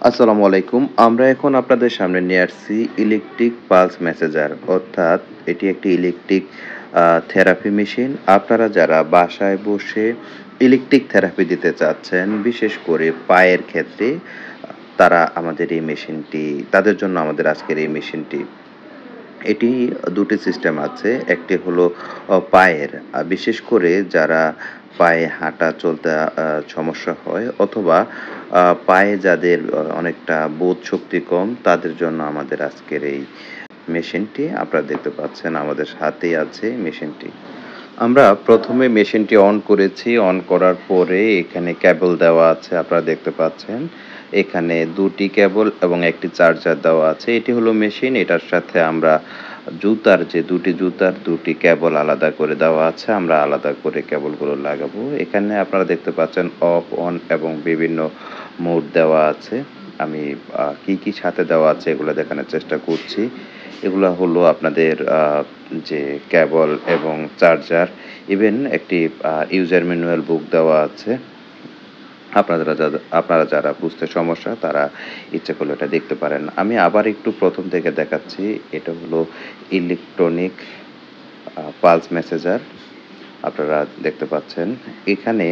আসসালামু আলাইকুম। আমরা এখন আপনাদের সামনে নিয়ে আসছি ইলেকট্রিক পালস মেসেজার, অর্থাৎ এটি একটি ইলেকট্রিক থেরাপি মেশিন। আপনারা যারা বাসায় বসে ইলেকট্রিক থেরাপি দিতে চাচ্ছেন, বিশেষ করে পায়ের ক্ষেত্রে, তারা আমাদের এই মেশিনটি তাদের জন্য আমাদের আজকের এই মেশিনটি। এটি ২ টি সিস্টেম আছে। একটি হলো পায়ের, বিশেষ করে যারা পায়ে হাঁটা চলতে সমস্যা হয়, অথবা পায়ে যাদের অনেকটা বোধশক্তি কম, তাদের জন্য আমাদের আজকের এই মেশিনটি। আপনারা দেখতে পাচ্ছেন আমাদের হাতেই আছে মেশিনটি। আমরা ১ম এ মেশিনটি অন করেছি। অন করার পরে এখানে কেবল দেওয়া আছে, আপনারা দেখতে পাচ্ছেন। এখানে ২ টি কেবল এবং ১ টি চার্জার দেওয়া আছে। এটি হলো মেশিন। এটার সাথে আমরা জুতার যে ২ টি জুতার ২ টি কেবল আলাদা করে দেওয়া আছে। আমরা আলাদা করে কেবলগুলো লাগাবো। এখানে আপনারা দেখতে পাচ্ছেন অফ, অন এবং বিভিন্ন মোড দেওয়া আছে। আমি কি সাথে দেওয়া আছে এগুলো দেখানোর চেষ্টা করছি। এগুলা হলো আপনাদের যে কেবল এবং চার্জার, ইভেন একটি ইউজার ম্যানুয়াল বুক দেওয়া আছে। আপনারা যারা বুঝতে সমস্যা, তারা ইচ্ছে করলে এটা দেখতে পারেন। আমি আবার একটু ১ম থেকে দেখাচ্ছি। এটা হলো ইলেকট্রনিক পালস মেসেজার। আপনারা দেখতে পাচ্ছেন। এখানে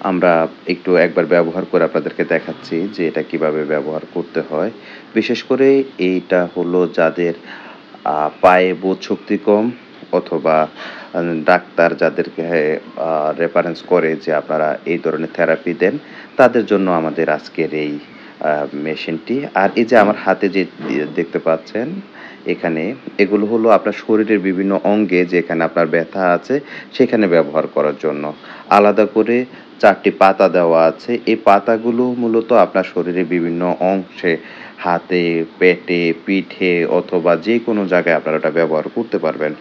আমরা একটু একবার ব্যবহার করে আপনাদেরকে দেখাচ্ছি যে এটা কিভাবে ব্যবহার করতে হয়। বিশেষ করে এইটা হলো যাদের পায়ে বোধশক্তি কম, অথবা ডাক্তার যাদেরকে রেফারেন্স করে যে আপনারা এই ধরনের থেরাপি দেন, তাদের জন্য আমাদের আজকের এই মেশিনটি। আর এই যে আমার হাতে যে দেখতে পাচ্ছেন, এখানে এগুলো হলো আপনার শরীরের বিভিন্ন অঙ্গে যেখানে আপনার ব্যথা আছে, সেখানে ব্যবহার করার জন্য। আলাদা করে ৪ টি পাতা দেওয়া আছে। এই পাতাগুলো মূলত আপনার শরীরের বিভিন্ন অংশে, হাতে, পেটে, পিঠে অথবা যেকোনো জায়গায় আপনারা এটা ব্যবহার করতে পারবেন।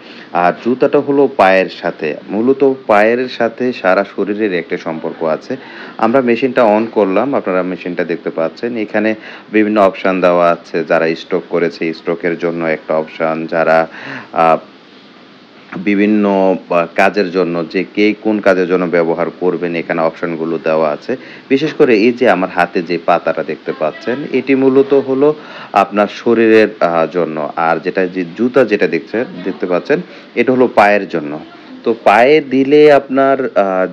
আর জুতাটা হলো পায়ের সাথে। মূলত পায়ের সাথে সারা শরীরের একটা সম্পর্ক আছে। আমরা মেশিনটা অন করলাম, আপনারা মেশিনটা দেখতে পাচ্ছেন। এখানে বিভিন্ন অপশন দেওয়া আছে। যারা স্ট্রোক করেছে, স্ট্রোকের জন্য একটা অপশন। যারা আ বিভিন্ন কাজের জন্য, যে কে কোন কাজের জন্য ব্যবহার করবেন, এখানে অপশনগুলো দেওয়া আছে। বিশেষ করে এই যে আমার হাতে যে পাতাটা দেখতে পাচ্ছেন, এটি মূলত হলো আপনার শরীরের জন্য। আর যেটা যে জুতা যেটা দেখতে পাচ্ছেন, এটা হলো পায়ের জন্য। তো পায়ে দিলে আপনার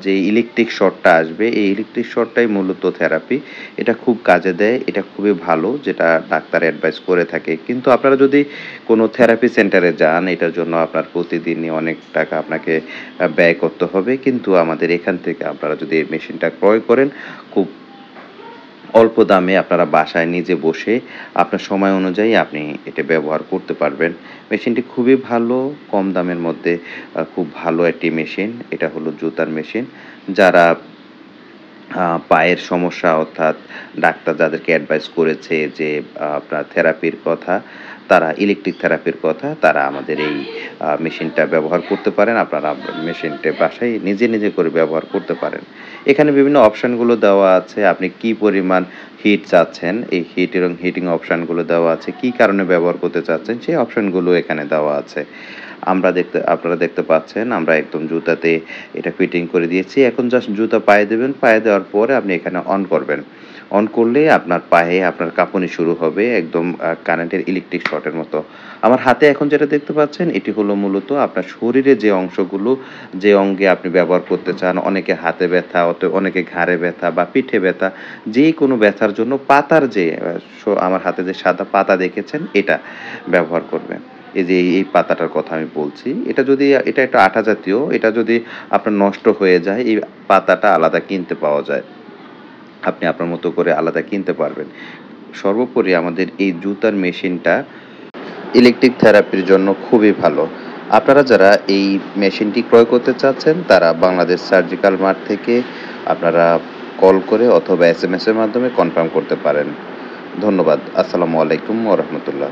যে ইলেকট্রিক শকটা আসবে, এই ইলেকট্রিক শকটাই মূলত থেরাপি। এটা খুব কাজে দেয়। এটা খুবই ভালো, যেটা ডাক্তার অ্যাডভাইস করে থাকে। কিন্তু আপনারা যদি কোনো থেরাপি সেন্টারে যান, এটার জন্য আপনার প্রতিদিনই অনেক টাকা আপনাকে ব্যয় করতে হবে। কিন্তু আমাদের এখান থেকে আপনারা যদি এই মেশিনটা ক্রয় করেন, খুব অল্প দামে আপনারা বাসায় নিজে বসে আপনার সময় অনুযায়ী আপনি এটা ব্যবহার করতে পারবেন। মেশিনটি খুবই ভালো, কম দামের মধ্যে খুব ভালো একটি মেশিন। এটা হলো জুতার মেশিন। যারা পায়ের সমস্যা, অর্থাৎ ডাক্তার যাদেরকে অ্যাডভাইস করেছে যে আপনার থেরাপির কথা, তারা ইলেকট্রিক থেরাপির কথা, তারা আমাদের এই মেশিনটা ব্যবহার করতে পারেন। আপনারা মেশিনটা বাসায় নিজে করে ব্যবহার করতে পারেন। এখানে বিভিন্ন অপশনগুলো দেওয়া আছে। আপনি কি পরিমাণ হিট চাচ্ছেন, এই হিট এবং হিটিং অপশনগুলো দেওয়া আছে। কি কারণে ব্যবহার করতে চাচ্ছেন, সেই অপশনগুলো এখানে দেওয়া আছে। আপনারা দেখতে পাচ্ছেন, আমরা একদম জুতাতে এটা ফিটিং করে দিয়েছি। এখন জাস্ট জুতা পায়ে দেবেন। পায়ে দেওয়ার পরে আপনি এখানে অন করবেন। অন করলে আপনার পায়ে আপনার কাঁপুনি শুরু হবে, একদম কারেন্টের ইলেকট্রিক শর্টের মতো। আমার হাতে এখন যেটা দেখতে পাচ্ছেন, এটি হলো মূলত আপনার শরীরে যে অংশগুলো, যে অঙ্গে আপনি ব্যবহার করতে চান। অনেকে হাতে ব্যথা, অনেকে ঘাড়ে ব্যথা বা পিঠে ব্যথা, যেকোনো ব্যথার জন্য পাতার যে আমার হাতে যে সাদা পাতা দেখেছেন, এটা ব্যবহার করবেন। এই যে এই পাতাটার কথা আমি বলছি। এটা একটা আঠা জাতীয়। এটা যদি আপনার নষ্ট হয়ে যায়, এই পাতাটা আলাদা কিনতে পাওয়া যায়। আপনি আপনার মতো করে আলাদা কিনতে পারবেন। সর্বোপরি আমাদের এই জুতার মেশিনটা ইলেকট্রিক থেরাপির জন্য খুবই ভালো। আপনারা যারা এই মেশিনটি ক্রয় করতে চাচ্ছেন, তারা বাংলাদেশ সার্জিক্যাল মার্ট থেকে আপনারা কল করে অথবা এসএমএস এর মাধ্যমে কনফার্ম করতে পারেন। ধন্যবাদ। আসসালামু আলাইকুম ওয়া রাহমাতুল্লাহ।